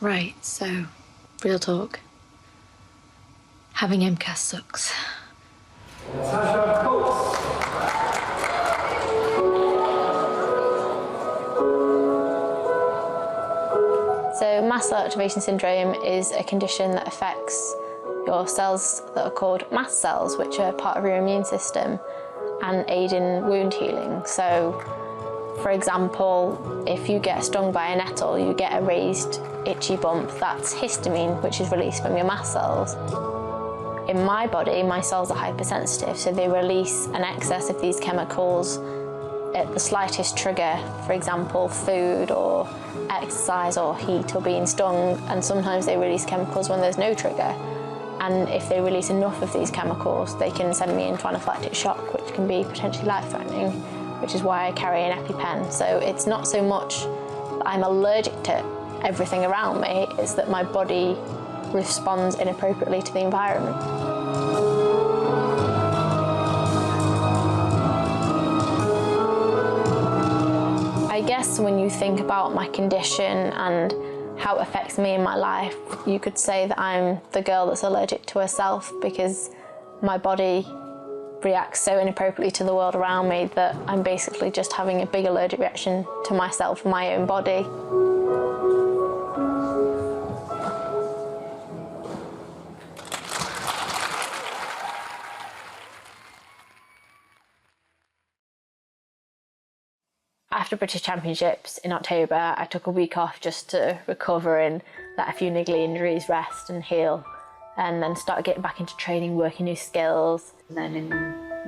Right, so, real talk. Having MCAS sucks. Natasha Coates. So mast cell activation syndrome is a condition that affects your cells that are called mast cells, which are part of your immune system and aid in wound healing. So, for example, if you get stung by a nettle, you get a raised itchy bump. That's histamine, which is released from your mast cells. In my body, my cells are hypersensitive, so they release an excess of these chemicals at the slightest trigger, for example, food or exercise or heat or being stung, and sometimes they release chemicals when there's no trigger. And if they release enough of these chemicals, they can send me into anaphylactic shock, which can be potentially life-threatening, which is why I carry an EpiPen. So it's not so much that I'm allergic to everything around me, it's that my body responds inappropriately to the environment. I guess when you think about my condition and how it affects me in my life, you could say that I'm the girl that's allergic to herself, because my body reacts so inappropriately to the world around me that I'm basically just having a big allergic reaction to myself and my own body. After British Championships in October, I took a week off just to recover and let a few niggly injuries rest and heal, and then started getting back into training, working new skills. And then in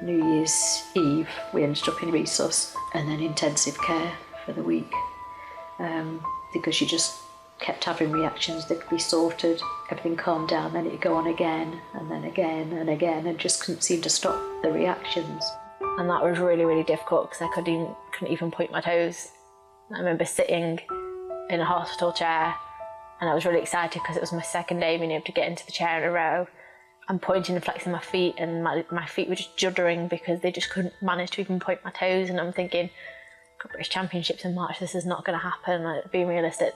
New Year's Eve, we ended up in resus and then intensive care for the week, because she just kept having reactions that could be sorted. Everything calmed down, then it'd go on again, and then again and again, and just couldn't seem to stop the reactions. And that was really, really difficult because I couldn't even point my toes. I remember sitting in a hospital chair and I was really excited because it was my second day being able to get into the chair in a row and pointing and flexing my feet, and my feet were just juddering because they just couldn't manage to even point my toes. And I'm thinking, got British Championships in March, this is not going to happen. Like, being realistic,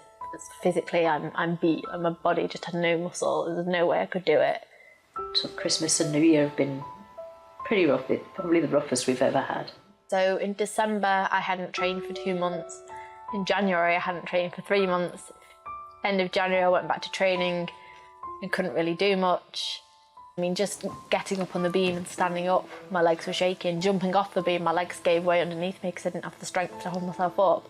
physically I'm beat and my body just had no muscle. There's no way I could do it. So Christmas and New Year have been pretty rough, probably the roughest we've ever had. So in December, I hadn't trained for 2 months. In January, I hadn't trained for 3 months. End of January, I went back to training and couldn't really do much. I mean, just getting up on the beam and standing up, my legs were shaking. Jumping off the beam, my legs gave way underneath me because I didn't have the strength to hold myself up.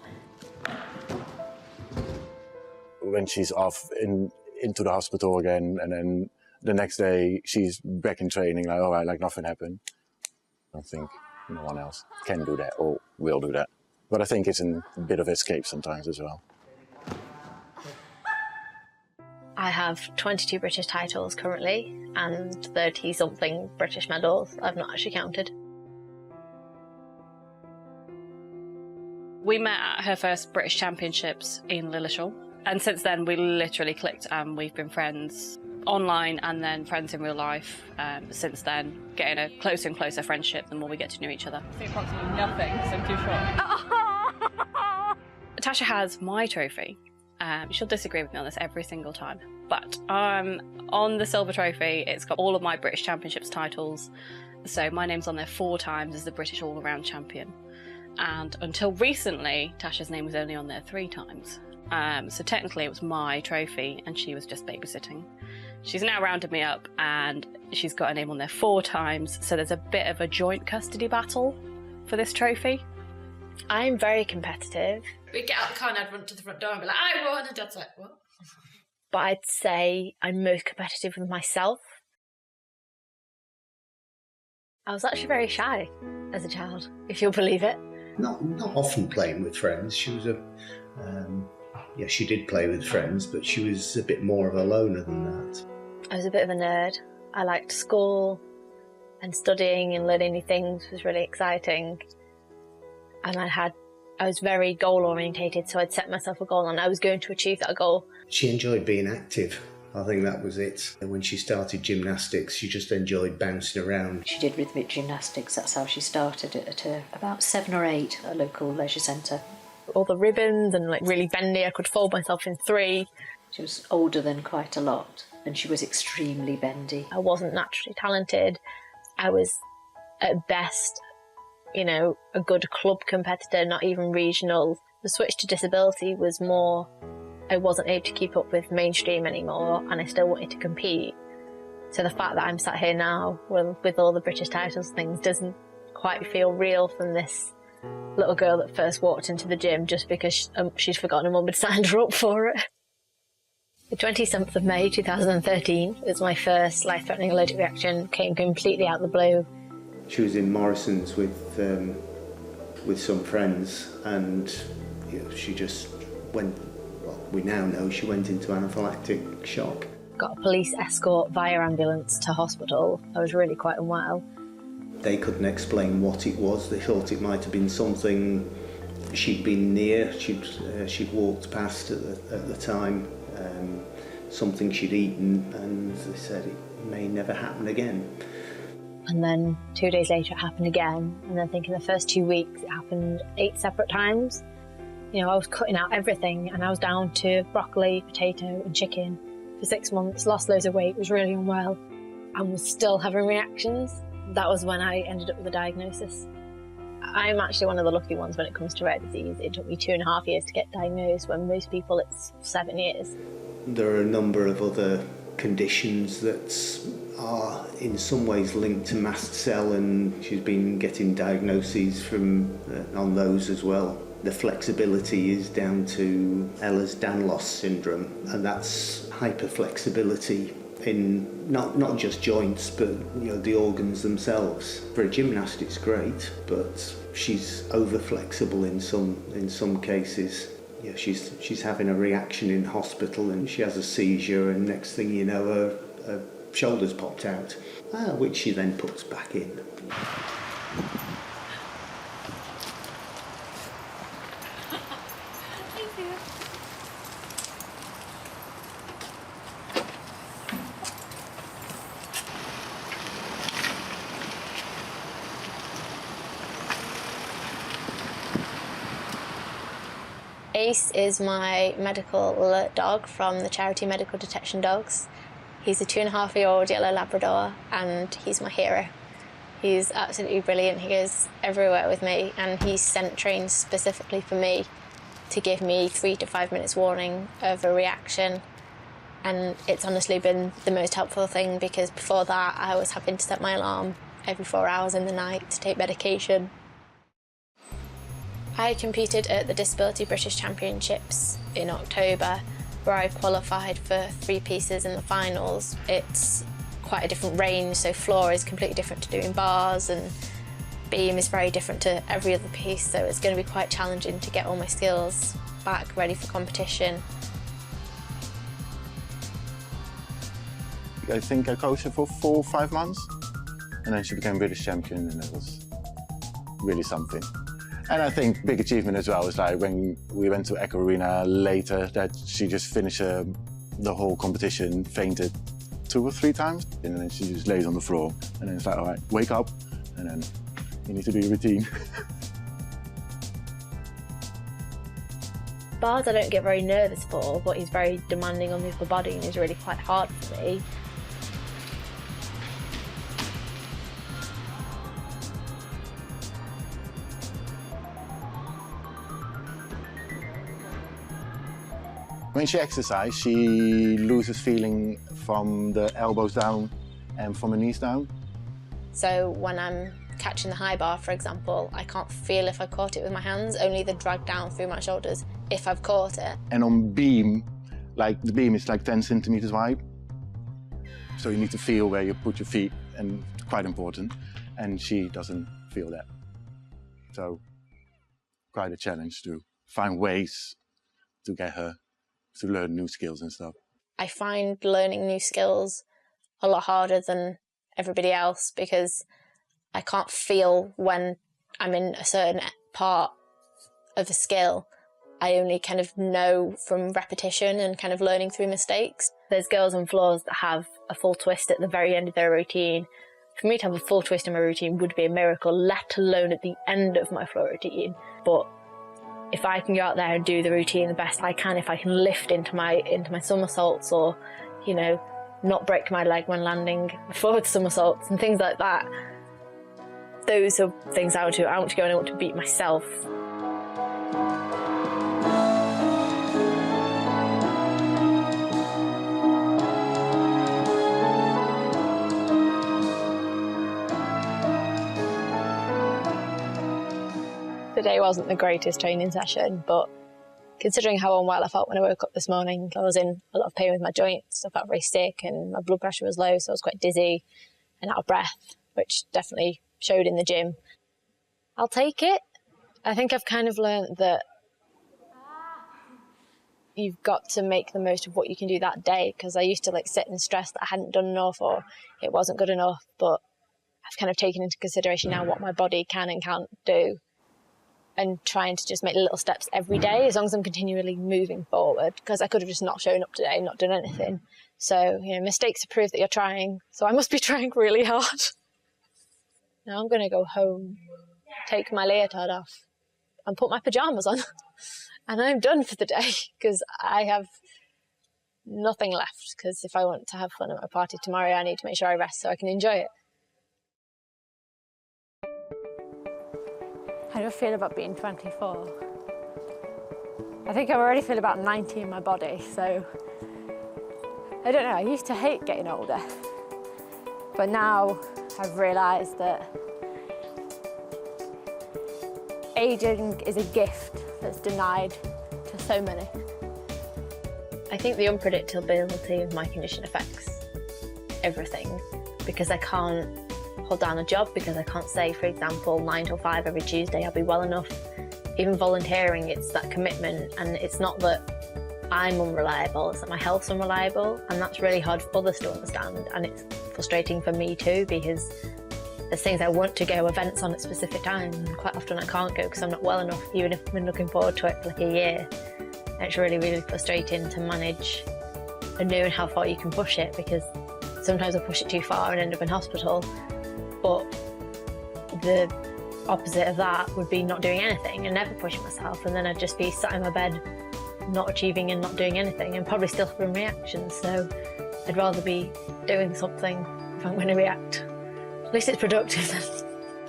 When she's off into the hospital again, and then the next day she's back in training, like, all right, like nothing happened. I think no one else can do that or will do that. But I think it's a bit of escape sometimes as well. I have 22 British titles currently and 30-something British medals. I've not actually counted. We met at her first British Championships in Lilleshall, and since then we literally clicked and we've been friends online and then friends in real life since then, getting a closer and closer friendship the more we get to know each other. I see approximately nothing because I'm too short. Natasha has my trophy. She'll disagree with me on this every single time, but on the silver trophy it's got all of my British Championships titles, so my name's on there 4 times as the British all-around champion, and until recently Tasha's name was only on there 3 times. So technically it was my trophy and she was just babysitting. She's now rounded me up and she's got her name on there 4 times, so there's a bit of a joint custody battle for this trophy. I'm very competitive. We'd get out the car and I'd run to the front door and be like, I won, and Dad's like, what? But I'd say I'm most competitive with myself. I was actually very shy as a child, if you'll believe it. Not often playing with friends. She was she did play with friends, but she was a bit more of a loner than that. I was a bit of a nerd. I liked school and studying and learning new things was really exciting. And I was very goal orientated, so I'd set myself a goal and I was going to achieve that goal. She enjoyed being active. I think that was it. And when she started gymnastics, she just enjoyed bouncing around. She did rhythmic gymnastics, that's how she started it at about 7 or 8 at a local leisure centre. All the ribbons and like really bendy, I could fold myself in 3. She was older than quite a lot, and she was extremely bendy. I wasn't naturally talented. I was, at best, you know, a good club competitor, not even regional. The switch to disability was more, I wasn't able to keep up with mainstream anymore, and I still wanted to compete. So the fact that I'm sat here now with all the British titles things doesn't quite feel real from this little girl that first walked into the gym just because she'd forgotten her mum had signed her up for it. The 27th of May 2013 was my first life-threatening allergic reaction, came completely out of the blue. She was in Morrison's with some friends, and you know, she just went, well, we now know she went into anaphylactic shock. Got a police escort via ambulance to hospital. I was really quite unwell. They couldn't explain what it was. They thought it might have been something she'd been near, she'd walked past at the time, something she'd eaten, and they said it may never happen again. And then 2 days later it happened again, and I think in the first 2 weeks it happened 8 separate times. You know, I was cutting out everything, and I was down to broccoli, potato and chicken for 6 months, lost loads of weight, was really unwell, and was still having reactions. That was when I ended up with a diagnosis. I'm actually one of the lucky ones when it comes to rare disease. It took me 2.5 years to get diagnosed, when most people it's 7 years. There are a number of other conditions that are in some ways linked to mast cell, and she's been getting diagnoses from on those as well. The flexibility is down to Ehlers-Danlos syndrome, and that's hyperflexibility in not just joints, but you know, the organs themselves. For a gymnast it's great, but she's over flexible in some cases. Yeah, she's having a reaction in hospital, and she has a seizure, and next thing you know her shoulders popped out, which she then puts back in. Ace is my medical alert dog from the charity Medical Detection Dogs. He's a 2.5-year-old yellow Labrador, and he's my hero. He's absolutely brilliant. He goes everywhere with me, and he's scent trained specifically for me to give me 3 to 5 minutes warning of a reaction. And it's honestly been the most helpful thing, because before that I was having to set my alarm every 4 hours in the night to take medication. I competed at the Disability British Championships in October, where I qualified for 3 pieces in the finals. It's quite a different range, so floor is completely different to doing bars, and beam is very different to every other piece, so it's going to be quite challenging to get all my skills back ready for competition. I think I coached her for 4 or 5 months, and then she became British champion, and it was really something. And I think big achievement as well was like when we went to Echo Arena later, that she just finished the whole competition, fainted 2 or 3 times, and then she just lays on the floor, and then it's like, all right, wake up, and then you need to do your routine. Bars I don't get very nervous for, but he's very demanding on the upper body and is really quite hard for me. When she exercises, she loses feeling from the elbows down and from the knees down. So when I'm catching the high bar, for example, I can't feel if I caught it with my hands, only the drag down through my shoulders if I've caught it. And on beam, like the beam is like 10 centimeters wide. So you need to feel where you put your feet, and it's quite important. And she doesn't feel that. So quite a challenge to find ways to get her to learn new skills and stuff. I find learning new skills a lot harder than everybody else, because I can't feel when I'm in a certain part of a skill. I only kind of know from repetition and kind of learning through mistakes. There's girls on floors that have a full twist at the very end of their routine. For me to have a full twist in my routine would be a miracle, let alone at the end of my floor routine. But if I can go out there and do the routine the best I can, if I can lift into my somersaults, or, you know, not break my leg when landing forward somersaults and things like that, those are things I want to do. I want to go and I want to beat myself. Today wasn't the greatest training session, but considering how unwell I felt when I woke up this morning, I was in a lot of pain with my joints. I felt very sick and my blood pressure was low, so I was quite dizzy and out of breath, which definitely showed in the gym. I'll take it. I think I've kind of learned that you've got to make the most of what you can do that day, because I used to like sit and stress that I hadn't done enough or it wasn't good enough, but I've kind of taken into consideration now what my body can and can't do, and trying to just make little steps every day, as long as I'm continually moving forward, because I could have just not shown up today, not done anything. So, you know, mistakes are proof that you're trying, so I must be trying really hard. Now I'm going to go home, take my leotard off and put my pyjamas on and I'm done for the day, because I have nothing left, because if I want to have fun at my party tomorrow, I need to make sure I rest so I can enjoy it. How do I feel about being 24? I think I already feel about 90 in my body, so I don't know, I used to hate getting older, but now I've realised that ageing is a gift that's denied to so many. I think the unpredictability of my condition affects everything, because I can't hold down a job, because I can't say, for example, 9 till 5 every Tuesday, I'll be well enough. Even volunteering, it's that commitment, and it's not that I'm unreliable, it's that my health's unreliable, and that's really hard for others to understand, and it's frustrating for me too, because there's things I want to go, events on at specific times, and quite often I can't go because I'm not well enough, even if I've been looking forward to it for like a year. And it's really, really frustrating to manage and knowing how far you can push it, because sometimes I push it too far and end up in hospital. But the opposite of that would be not doing anything and never pushing myself, and then I'd just be sat in my bed not achieving and not doing anything, and probably still having reactions. So I'd rather be doing something if I'm going to react. At least it's productive then.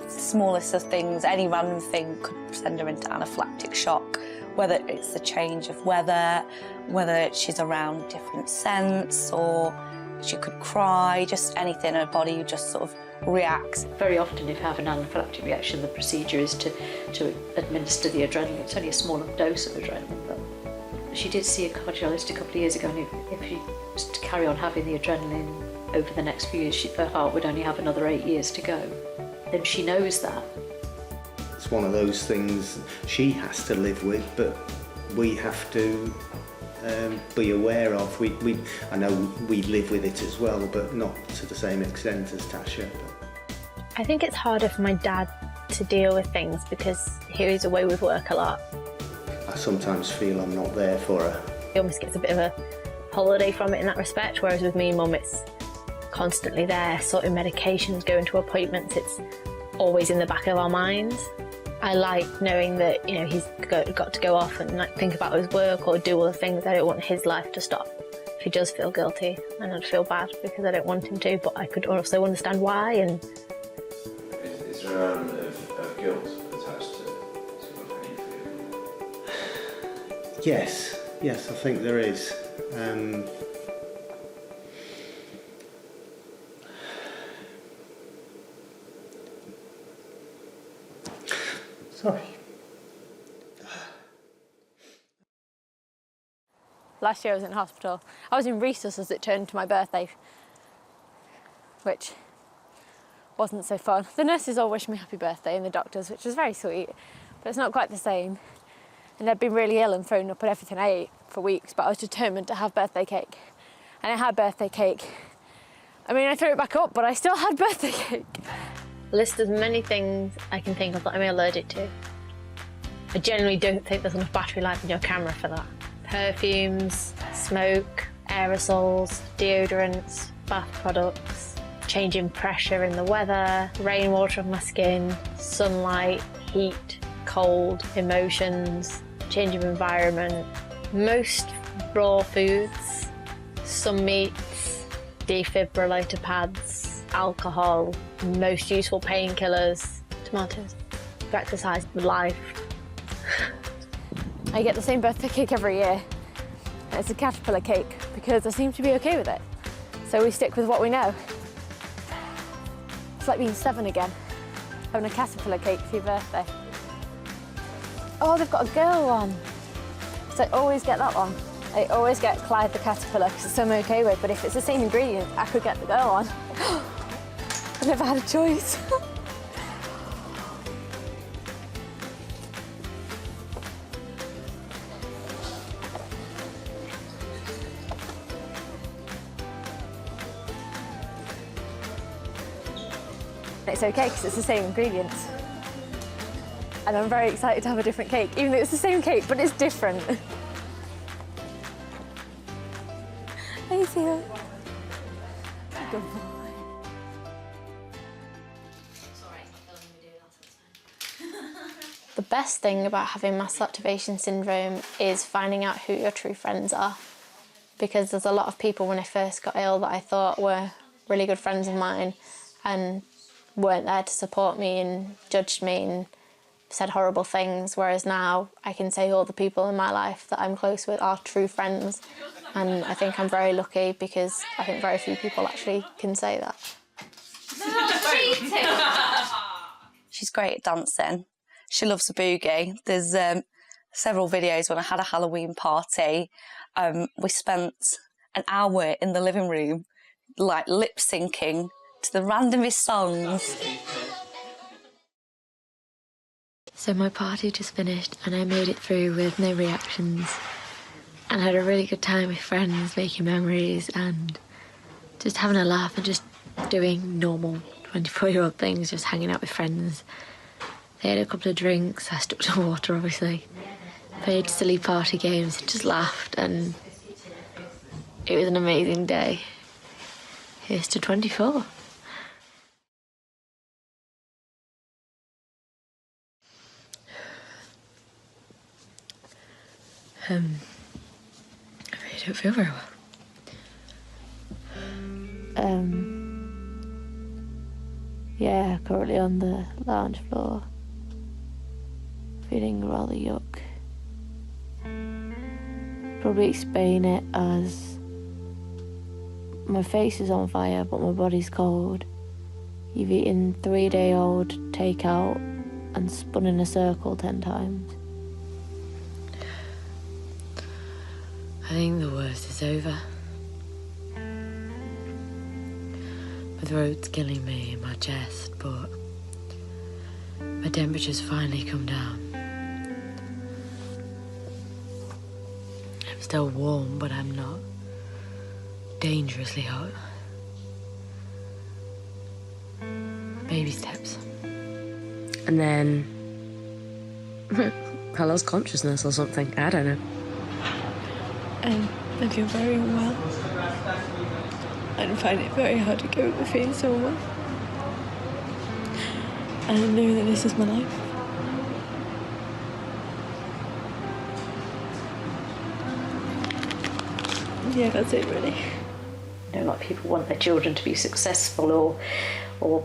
The smallest of things, any random thing could send her into anaphylactic shock, whether it's the change of weather, whether she's around different scents, or she could cry, just anything. Her body just sort of reacts. Very often, if you have an anaphylactic reaction, the procedure is to administer the adrenaline. It's only a small dose of adrenaline, but she did see a cardiologist a couple of years ago, and if she was to carry on having the adrenaline over the next few years, her heart would only have another 8 years to go. Then she knows that. It's one of those things she has to live with, but we have to be aware of. I know we live with it as well, but not to the same extent as Tasha. I think it's harder for my dad to deal with things because he's away with work a lot. I sometimes feel I'm not there for her. He almost gets a bit of a holiday from it in that respect, whereas with me and Mum, it's constantly there, sorting medications, going to appointments, it's always in the back of our minds. I like knowing that, you know, he's got to go off and like think about his work or do all the things. I don't want his life to stop. If he does feel guilty, and I'd feel bad because I don't want him to, but I could also understand why. And is there an element of guilt attached to how you feel? Yes, I think there is. Sorry. last year I was in hospital. I was in resus as it turned to my birthday, which wasn't so fun. The nurses all wished me happy birthday and the doctors, which was very sweet, but it's not quite the same. And I'd been really ill and thrown up at everything I ate for weeks, but I was determined to have birthday cake. And I had birthday cake. I mean, I threw it back up, but I still had birthday cake. List as many things I can think of that I'm allergic to. I generally don't think there's enough battery life in your camera for that. Perfumes, smoke, aerosols, deodorants, bath products, changing pressure in the weather, rainwater on my skin, sunlight, heat, cold, emotions, change of environment, most raw foods, some meats, defibrillator pads, alcohol, most useful painkillers, tomatoes, exercise, life. I get the same birthday cake every year. It's a caterpillar cake because I seem to be okay with it. So we stick with what we know. It's like being 7 again, having a caterpillar cake for your birthday. Oh, they've got a girl one. So I always get that one. I always get Clyde the caterpillar because it's something I'm okay with, but if it's the same ingredient, I could get the girl one. I've never had a choice. It's okay because it's the same ingredients. And I'm very excited to have a different cake, even though it's the same cake, but it's different. Hey, Sia. Good boy. The best thing about having mast cell activation syndrome is finding out who your true friends are. Because there's a lot of people when I first got ill that I thought were really good friends of mine and weren't there to support me and judged me and said horrible things, whereas now I can say all the people in my life that I'm close with are true friends, and I think I'm very lucky because I think very few people actually can say that. She's great at dancing. She loves a boogie. There's several videos when I had a Halloween party. We spent an hour in the living room, like lip-syncing to the randomest songs. So my party just finished and I made it through with no reactions and had a really good time with friends, making memories and just having a laugh and just doing normal 24-year-old things, just hanging out with friends. They had a couple of drinks, I stuck to water obviously, played silly party games, just laughed, and it was an amazing day. Here's to 24. I really don't feel very well. Yeah, currently on the lounge floor, feeling rather yuck. Probably explain it as my face is on fire but my body's cold. You've eaten 3-day-old takeout and spun in a circle 10 times. I think the worst is over. My throat's killing me in my chest, but my temperature's finally come down. I'm still warm, but I'm not dangerously hot. Baby steps. And then I lost consciousness or something, I don't know. I feel very unwell and find it very hard to cope with feeling so unwell. And I know that this is my life. Yeah, that's it really. You know, like people want their children to be successful or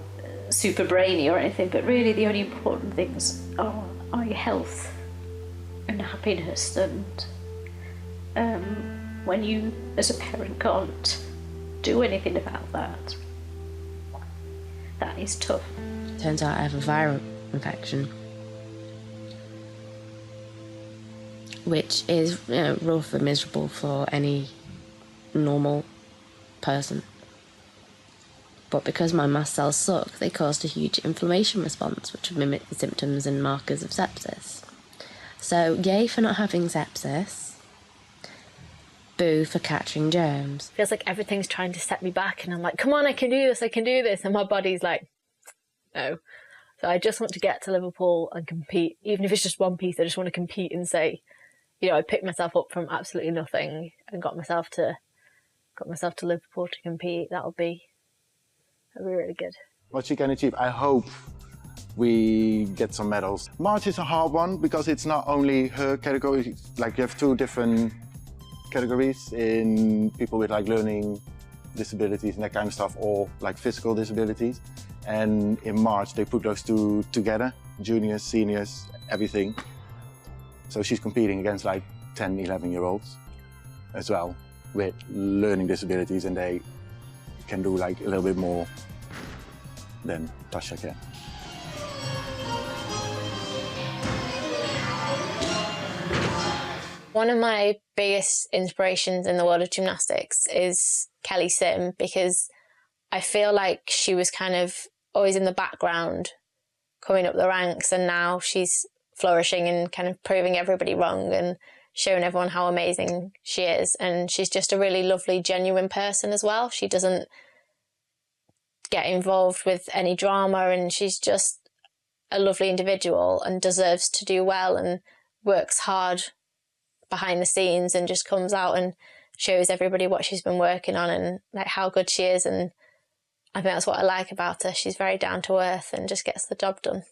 super brainy or anything, but really the only important things are your health and happiness, and when you as a parent can't do anything about that, that is tough. Turns out I have a viral infection, which is, you know, rough and miserable for any normal person. But because my mast cells suck, they caused a huge inflammation response, which would mimic the symptoms and markers of sepsis. So, yay for not having sepsis. Boo for catching germs. Feels like everything's trying to set me back and I'm like, come on, I can do this, and my body's like, no. So I just want to get to Liverpool and compete, even if it's just one piece. I just want to compete and say, you know, I picked myself up from absolutely nothing and got myself to Liverpool to compete. That'll be really good. What she can achieve, I hope we get some medals. March is a hard one because it's not only her category, like you have 2 different categories in people with like learning disabilities and that kind of stuff, or like physical disabilities. And in March they put those 2 together, juniors, seniors, everything. So she's competing against like 10, 11-year-olds as well with learning disabilities, and they can do like a little bit more than Tasha can. One of my biggest inspirations in the world of gymnastics is Kelly Sim, because I feel like she was kind of always in the background coming up the ranks, and now she's flourishing and kind of proving everybody wrong and showing everyone how amazing she is. And she's just a really lovely, genuine person as well. She doesn't get involved with any drama, and she's just a lovely individual and deserves to do well and works hard behind the scenes and just comes out and shows everybody what she's been working on and like how good she is. And I think that's what I like about her. She's very down to earth and just gets the job done.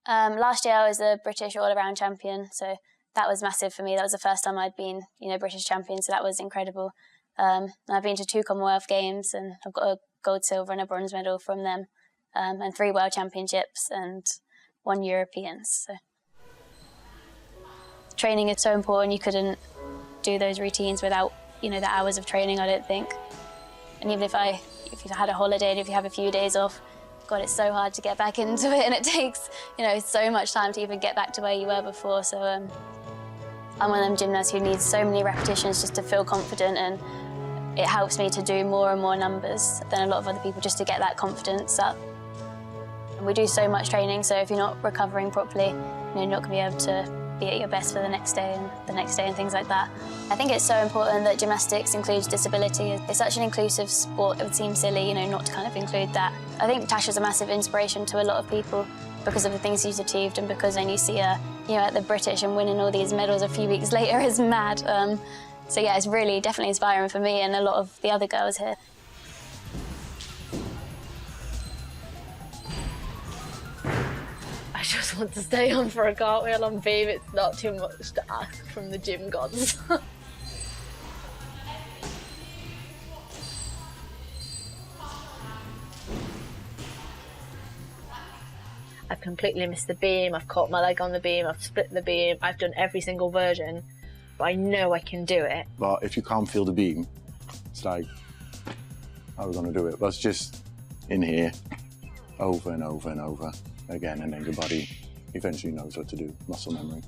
Last year I was the British all-around champion, so that was massive for me. That was the first time I'd been, British champion, so that was incredible. And I've been to 2 Commonwealth Games, and I've got a gold, silver and a bronze medal from them, and 3 World Championships and 1 Europeans. So training is so important. You couldn't do those routines without, the hours of training, I don't think. And even if you had a holiday and if you have a few days off, God, it's so hard to get back into it, and it takes, so much time to even get back to where you were before. So I'm one of them gymnasts who needs so many repetitions just to feel confident, and it helps me to do more and more numbers than a lot of other people just to get that confidence up. And we do so much training, so if you're not recovering properly, you're not going to be able to be at your best for the next day and things like that. I think it's so important that gymnastics includes disability. It's such an inclusive sport, it would seem silly, not to kind of include that. I think Tasha's a massive inspiration to a lot of people because of the things she's achieved, and because then you see her, at the British and winning all these medals a few weeks later is mad. So yeah, it's really definitely inspiring for me and a lot of the other girls here. I just want to stay on for a cartwheel on beam. It's not too much to ask from the gym gods. I've completely missed the beam, I've caught my leg on the beam, I've split the beam, I've done every single version, but I know I can do it. But if you can't feel the beam, it's like, how are we going to do it? Well, it's just in here, over and over and over again, and then your body eventually knows what to do, muscle memory.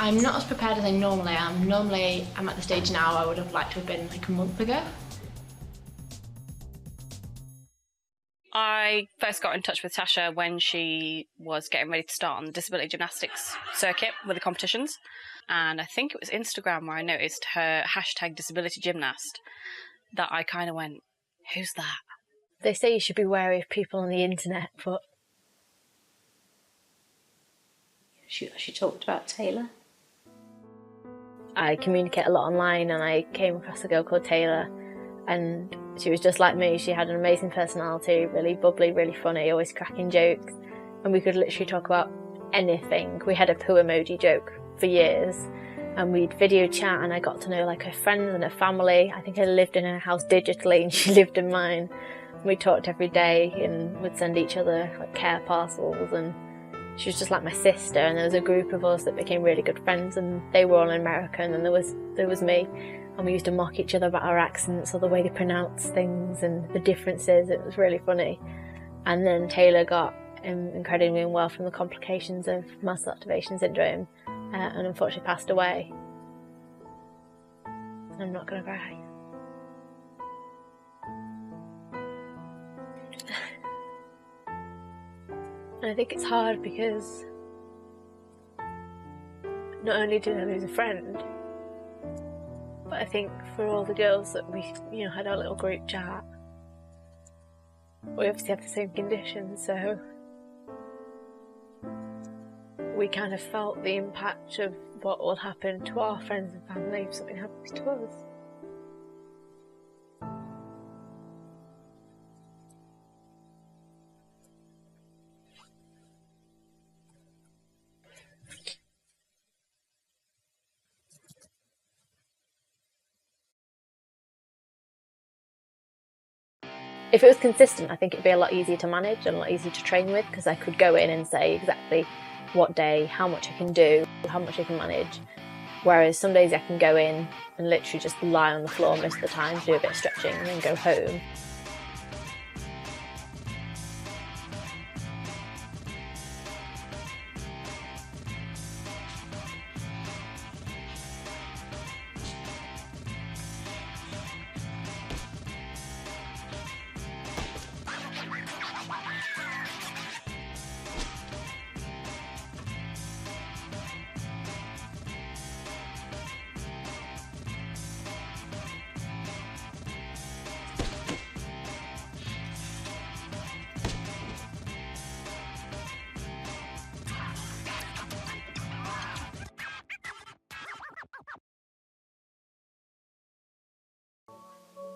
I'm not as prepared as I normally am. Normally, I'm at the stage now I would have liked to have been like a month ago. I first got in touch with Tasha when she was getting ready to start on the disability gymnastics circuit with the competitions. And I think it was Instagram where I noticed her hashtag disability gymnast that I kind of went, who's that? They say you should be wary of people on the internet, but... She talked about Taylor. I communicate a lot online, and I came across a girl called Taylor, and she was just like me. She had an amazing personality, really bubbly, really funny, always cracking jokes, and we could literally talk about anything. We had a poo emoji joke for years, and we'd video chat, and I got to know like her friends and her family. I think I lived in her house digitally and she lived in mine. We talked every day and would send each other like care parcels, and she was just like my sister. And there was a group of us that became really good friends, and they were all in America, and then there was me, and we used to mock each other about our accents or the way they pronounce things and the differences. It was really funny. And then Taylor got incredibly unwell from the complications of muscle activation syndrome, and unfortunately passed away. I'm not gonna cry. And I think it's hard because not only did I lose a friend, but I think for all the girls that we, had our little group chat, we obviously have the same conditions, so we kind of felt the impact of what will happen to our friends and family if something happens to us. If it was consistent, I think it'd be a lot easier to manage and a lot easier to train with, because I could go in and say exactly what day, how much I can do, how much I can manage. Whereas some days I can go in and literally just lie on the floor most of the time, do a bit of stretching and then go home.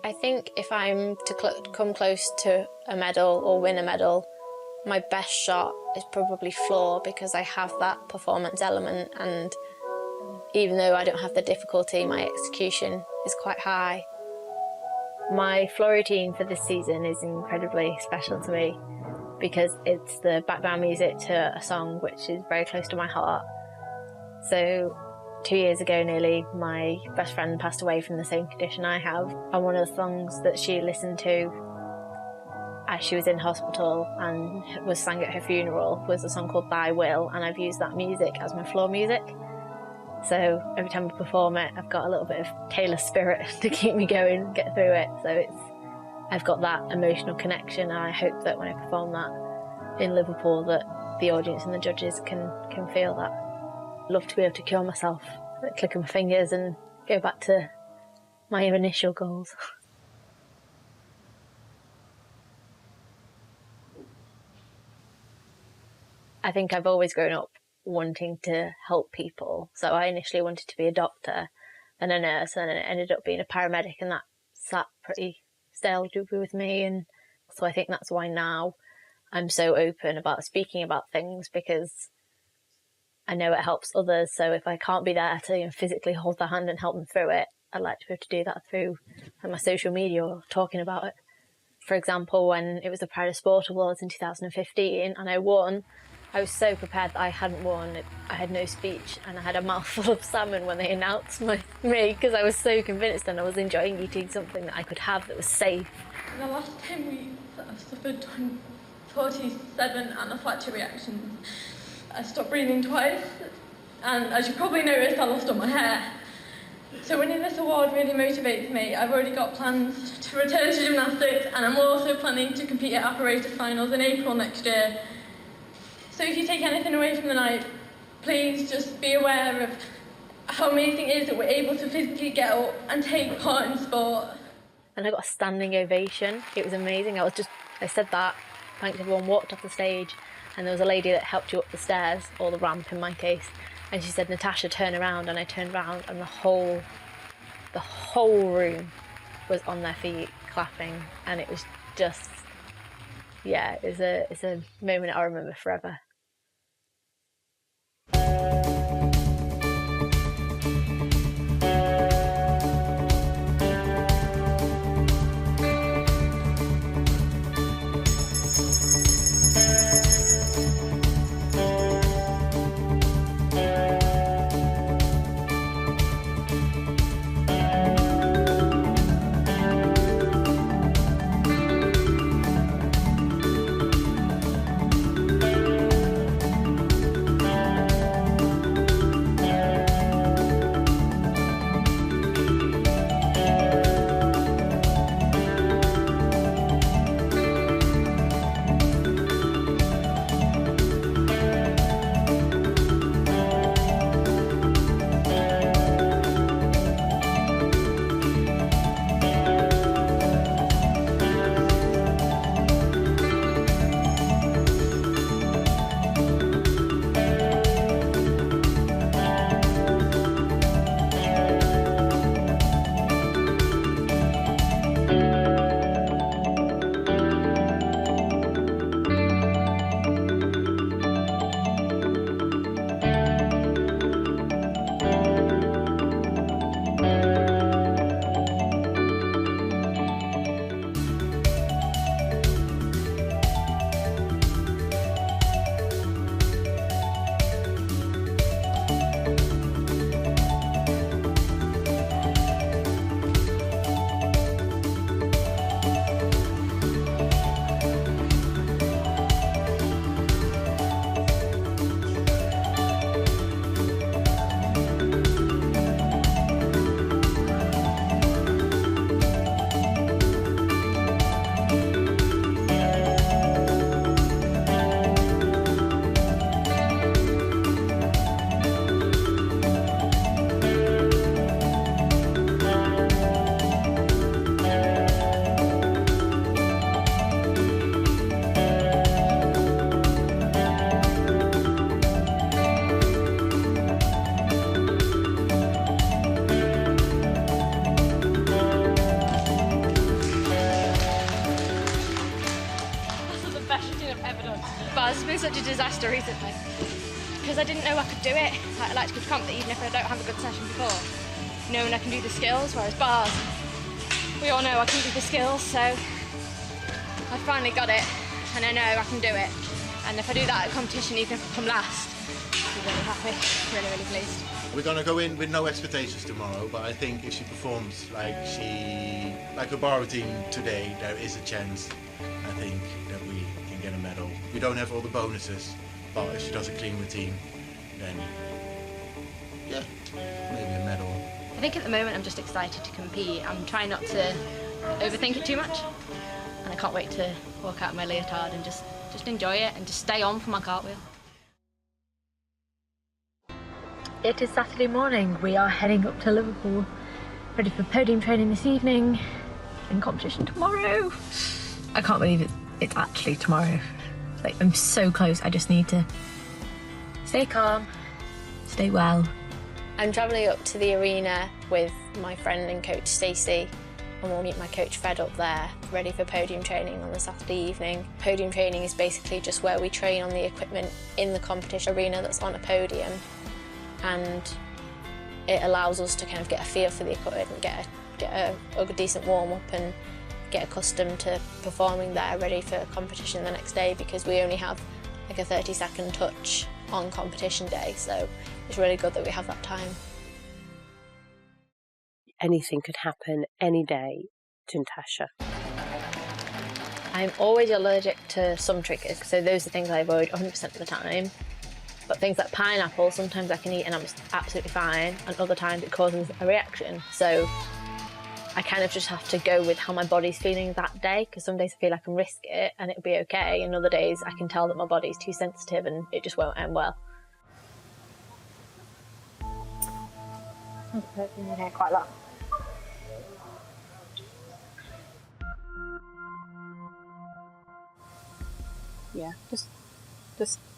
I think if I'm to come close to a medal or win a medal, my best shot is probably floor, because I have that performance element, and even though I don't have the difficulty, my execution is quite high. My floor routine for this season is incredibly special to me because it's the background music to a song which is very close to my heart. So 2 years ago nearly, my best friend passed away from the same condition I have, and one of the songs that she listened to as she was in hospital and was sang at her funeral was a song called Thy Will, and I've used that music as my floor music. So every time I perform it, I've got a little bit of Taylor spirit to keep me going, get through it. So I've got that emotional connection, and I hope that when I perform that in Liverpool that the audience and the judges can feel that. Love to be able to cure myself at the click of my fingers and go back to my initial goals. I think I've always grown up wanting to help people. So I initially wanted to be a doctor, then a nurse, and then it ended up being a paramedic, and that sat pretty stale with me. And so I think that's why now I'm so open about speaking about things, because I know it helps others. So if I can't be there to physically hold their hand and help them through it, I'd like to be able to do that through my social media or talking about it. For example, when it was the Pride of Sport Awards in 2015 and I won, I was so prepared that I hadn't won. I had no speech and I had a mouthful of salmon when they announced me, because I was so convinced and I was enjoying eating something that I could have that was safe. The last 10 weeks I've suffered 47 anaphylactic reactions. I stopped breathing twice, and as you probably noticed, I lost all my hair. So winning this award really motivates me. I've already got plans to return to gymnastics, and I'm also planning to compete at apparatus finals in April next year. So if you take anything away from the night, please just be aware of how amazing it is that we're able to physically get up and take part in sport. And I got a standing ovation. It was amazing. I said that, thanked everyone, walked off the stage, and there was a lady that helped you up the stairs, or the ramp in my case, and she said, "Natasha, turn around," and I turned around, and the whole room was on their feet clapping, and it was just, yeah, it's a moment I'll remember forever. thing I've ever done. But it's been such a disaster recently because I didn't know I could do it. Like, I like to go to comp even if I don't have a good session before, knowing I can do the skills, whereas bars, we all know I can do the skills, so I finally got it and I know I can do it. And if I do that at competition, even if I come last, I'll be really happy, really, really pleased. We're going to go in with no expectations tomorrow, but I think if she performs like a bar routine today, there is a chance, I think, that we can get a medal. We don't have all the bonuses, but if she does a clean routine, then yeah, maybe a medal. I think at the moment I'm just excited to compete. I'm trying not to overthink it too much, and I can't wait to walk out in my leotard and just enjoy it and just stay on for my cartwheel. It is Saturday morning. We are heading up to Liverpool, ready for podium training this evening and competition tomorrow. I can't believe it's actually tomorrow. Like, I'm so close. I just need to stay calm, stay well. I'm travelling up to the arena with my friend and coach Stacey, and we'll meet my coach Fred up there, ready for podium training on the Saturday evening. Podium training is basically just where we train on the equipment in the competition arena that's on a podium, and it allows us to kind of get a feel for the equipment and get a decent warm-up and get accustomed to performing there, ready for competition the next day, because we only have like a 30-second touch on competition day, so it's really good that we have that time. Anything could happen any day to Natasha. I'm always allergic to some triggers, so those are things I avoid 100% of the time. But things like pineapple, sometimes I can eat and I'm absolutely fine, and other times it causes a reaction. So I kind of just have to go with how my body's feeling that day, because some days I feel I can risk it and it'll be okay, and other days I can tell that my body's too sensitive and it just won't end well. In your hair quite long. Yeah, just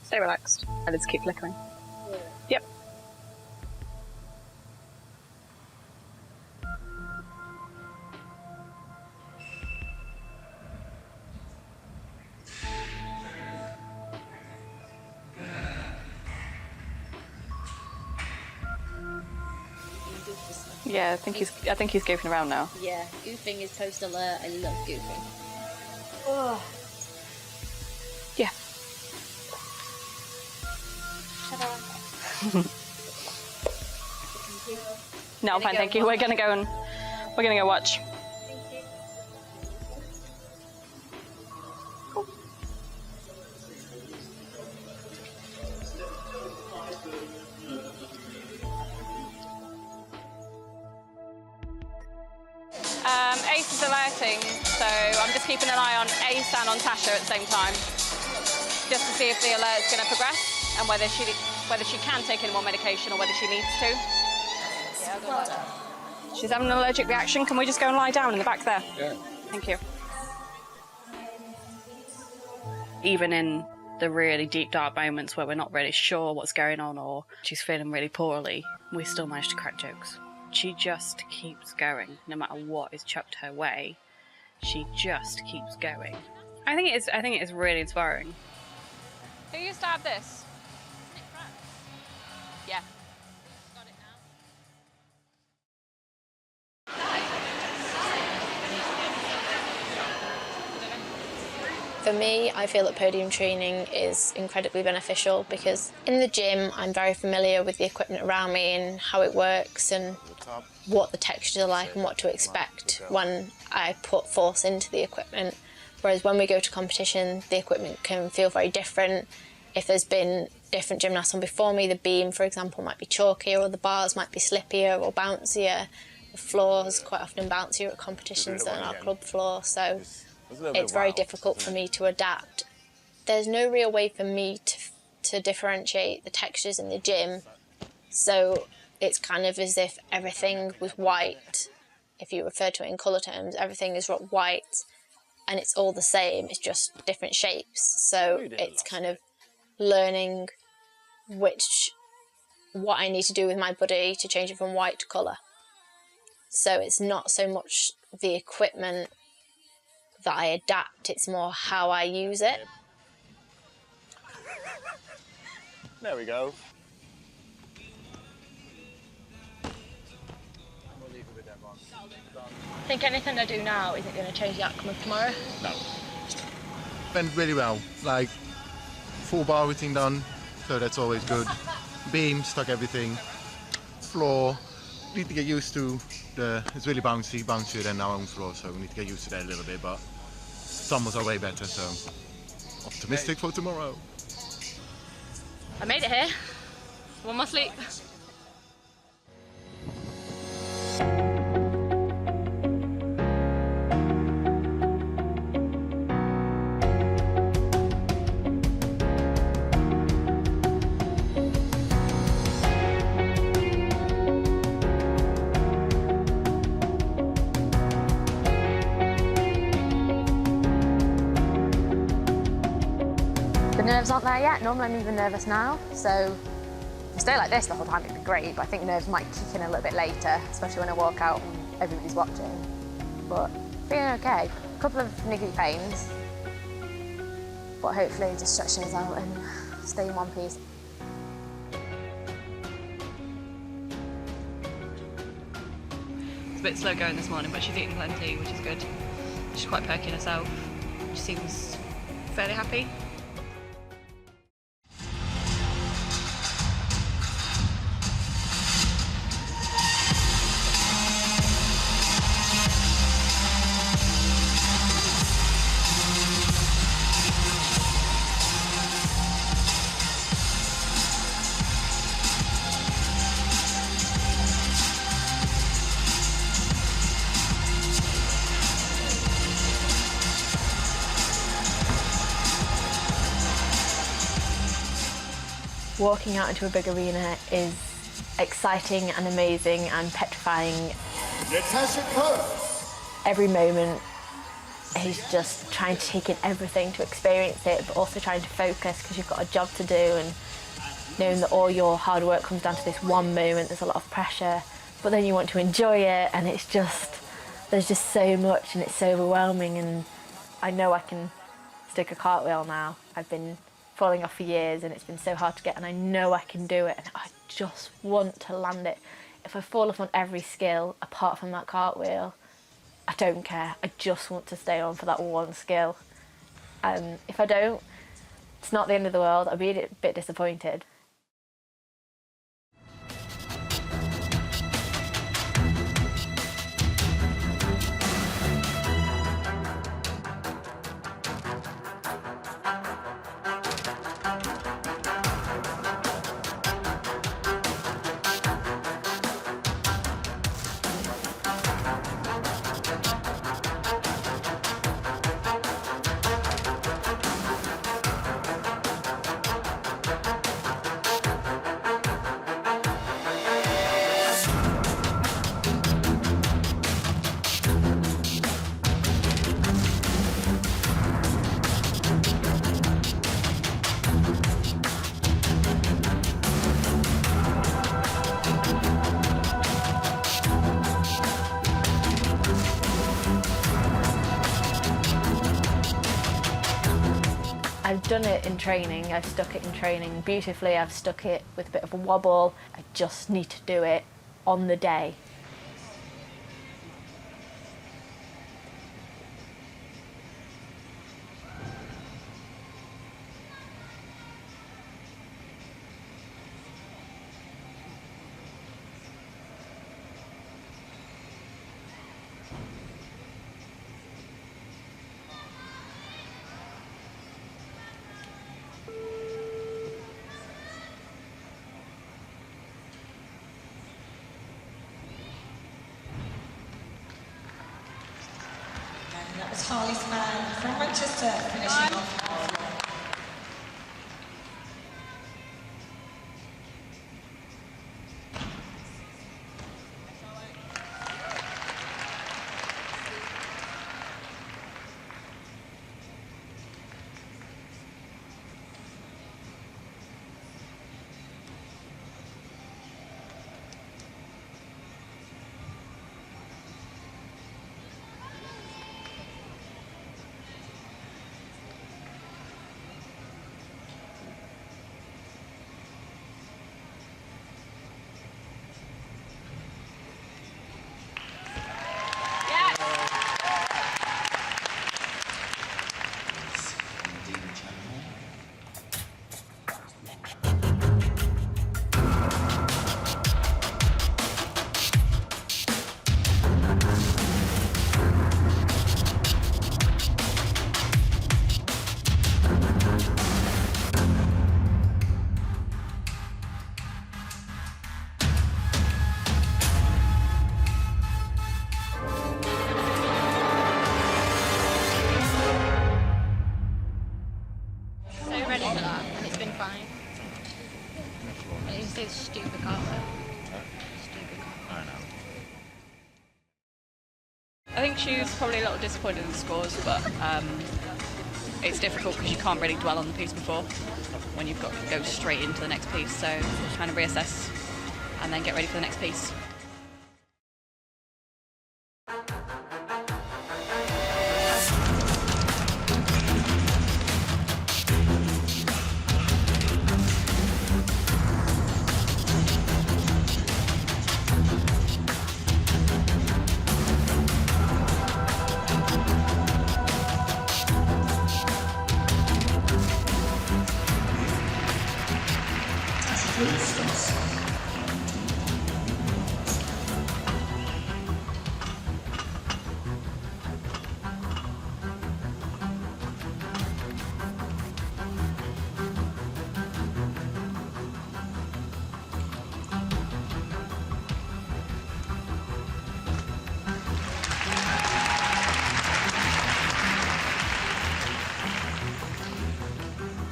stay relaxed and just keep flickering. Yep. Yeah, I think he's goofing around now. Yeah, goofing is post alert. I love goofing. Oh. Yeah. No, I'm fine, thank you. We're gonna go watch. Ace is alerting, so I'm just keeping an eye on Ace and on Tasha at the same time, just to see if the alert's going to progress and whether she can take any more medication or whether she needs to. Yeah, she's having an allergic reaction. Can we just go and lie down in the back there? Yeah. Thank you. Even in the really deep, dark moments where we're not really sure what's going on or she's feeling really poorly, we still manage to crack jokes. She just keeps going, no matter what is chucked her way. She just keeps going. I think it is really inspiring. Who used to have this? Yeah. Got it For me, I feel that podium training is incredibly beneficial because in the gym, I'm very familiar with the equipment around me and how it works and what the textures are like and what to expect when I put force into the equipment. Whereas when we go to competition, the equipment can feel very different. If there's been different gymnasts on before me, the beam, for example, might be chalkier or the bars might be slippier or bouncier. The floor's quite often bouncier at competitions than our club floor, so it's very difficult for me to adapt. There's no real way for me to differentiate the textures in the gym, so it's kind of as if everything was white. If you refer to it in colour terms, everything is white and it's all the same, it's just different shapes. So it's kind of learning what I need to do with my body to change it from white to colour. So it's not so much the equipment that I adapt, it's more how I use it. There we go. I think anything I do now isn't going to change the outcome of tomorrow. No. Went really well. Like, full bar routine done, so that's always good. Beam, stuck everything. Floor, need to get used to it's really bouncier than our own floor, so we need to get used to that a little bit, but tumbles are way better, so optimistic for tomorrow. I made it here. One more sleep. The nerves aren't there yet. Normally I'm even nervous now, so if I stay like this the whole time it'd be great, but I think nerves might kick in a little bit later, especially when I walk out and everybody's watching. But feeling okay. A couple of niggly pains, but hopefully just stretching these out and stay in one piece. It's a bit slow going this morning, but she's eating plenty, which is good. She's quite perky in herself. She seems fairly happy. Walking out into a big arena is exciting and amazing and petrifying. Natasha Coates! Every moment he's just trying to take in everything to experience it, but also trying to focus because you've got a job to do, and knowing that all your hard work comes down to this one moment. There's a lot of pressure, but then you want to enjoy it, and it's just, there's just so much and it's so overwhelming. And I know I can stick a cartwheel now. I've been falling off for years and it's been so hard to get, and I know I can do it, and I just want to land it. If I fall off on every skill apart from that cartwheel, I don't care. I just want to stay on for that one skill. If I don't, it's not the end of the world. I'll be a bit disappointed. I've done it in training, I've stuck it in training beautifully, I've stuck it with a bit of a wobble. I just need to do it on the day. That was Harley's man from Manchester finishing off. It's stupid car. Stupid car. I know. I think she's probably a little disappointed in the scores, but it's difficult because you can't really dwell on the piece before when you've got to go straight into the next piece. So kind of reassess and then get ready for the next piece.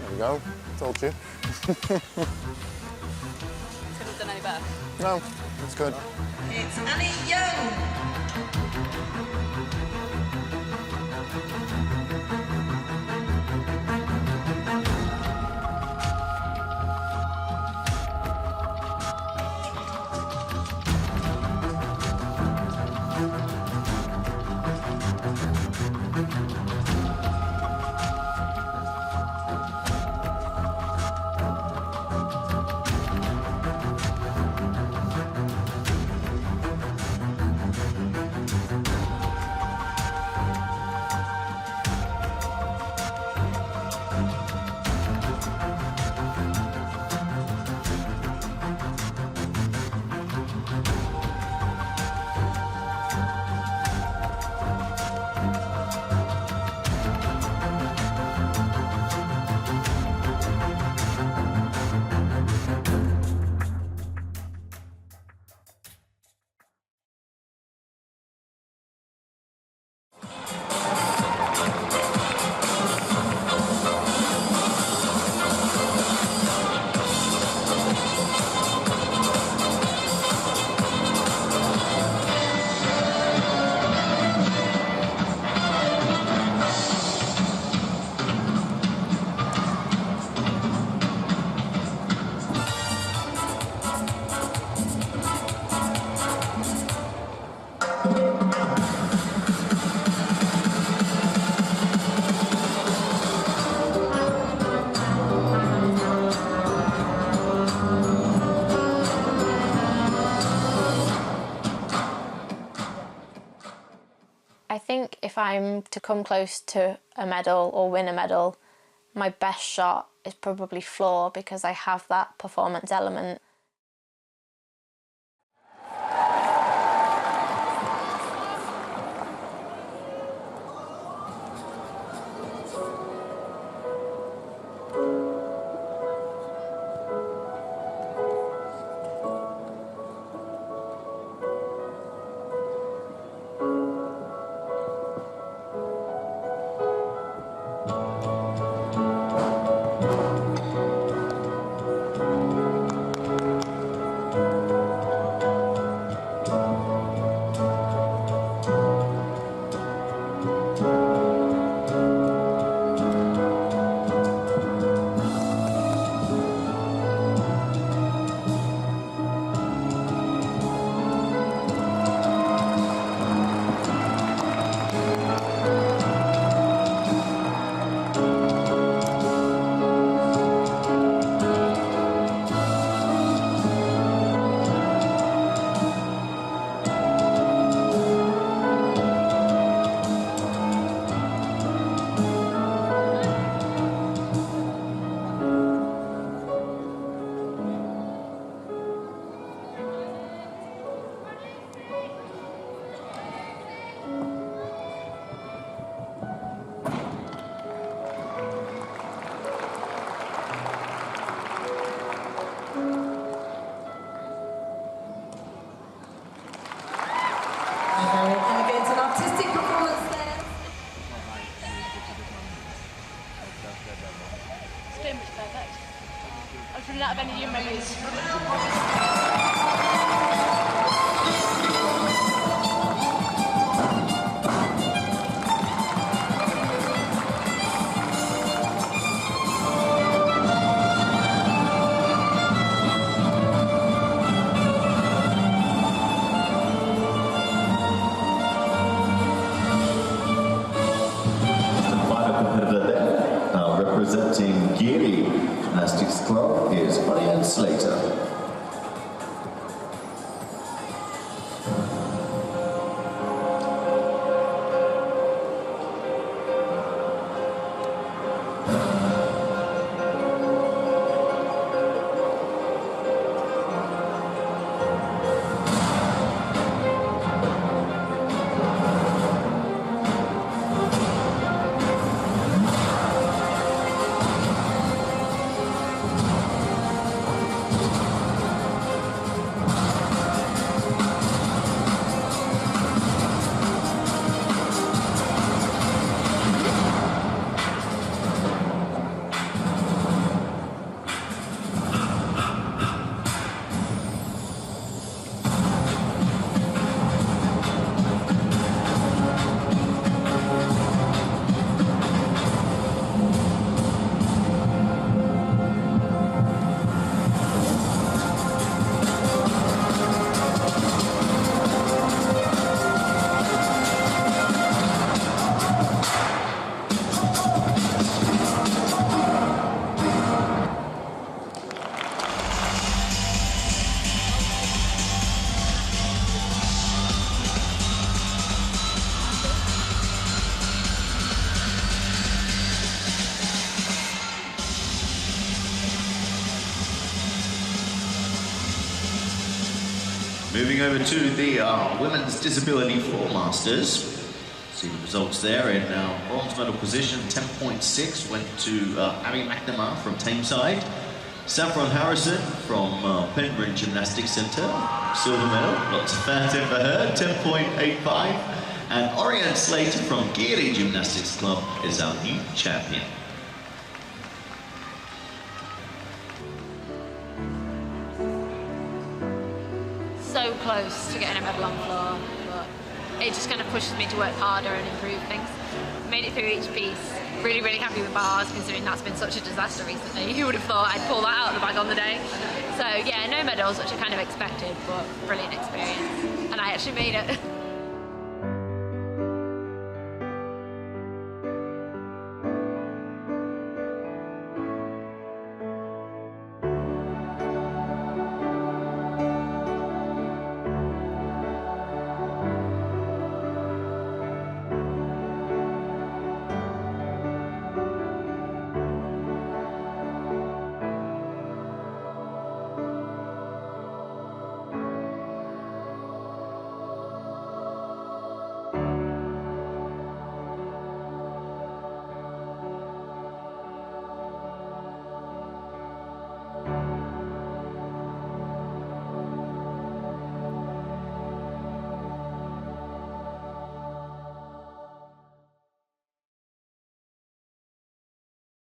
There we go. Told you. Couldn't have done any better. No, it's good. It's Annie Young. I think if I'm to come close to a medal or win a medal, my best shot is probably floor because I have that performance element. I've run out of any emojis. Representing Geary Gymnastics Club is Ariane Slater. Moving over to the Women's Disability Floor Masters. See the results there. In bronze medal position, 10.6 went to Abby McNamara from Tameside. Saffron Harrison from Penryn Gymnastics Centre, silver medal. Lots of fans in for her, 10.85. And Ariane Slater from Geary Gymnastics Club is our new champion. So close to getting a medal on the floor, but it just kind of pushes me to work harder and improve things. Made it through each piece. Really, really happy with bars, considering that's been such a disaster recently. Who would have thought I'd pull that out of the bag on the day? So yeah, no medals, which I kind of expected, but brilliant experience. And I actually made it.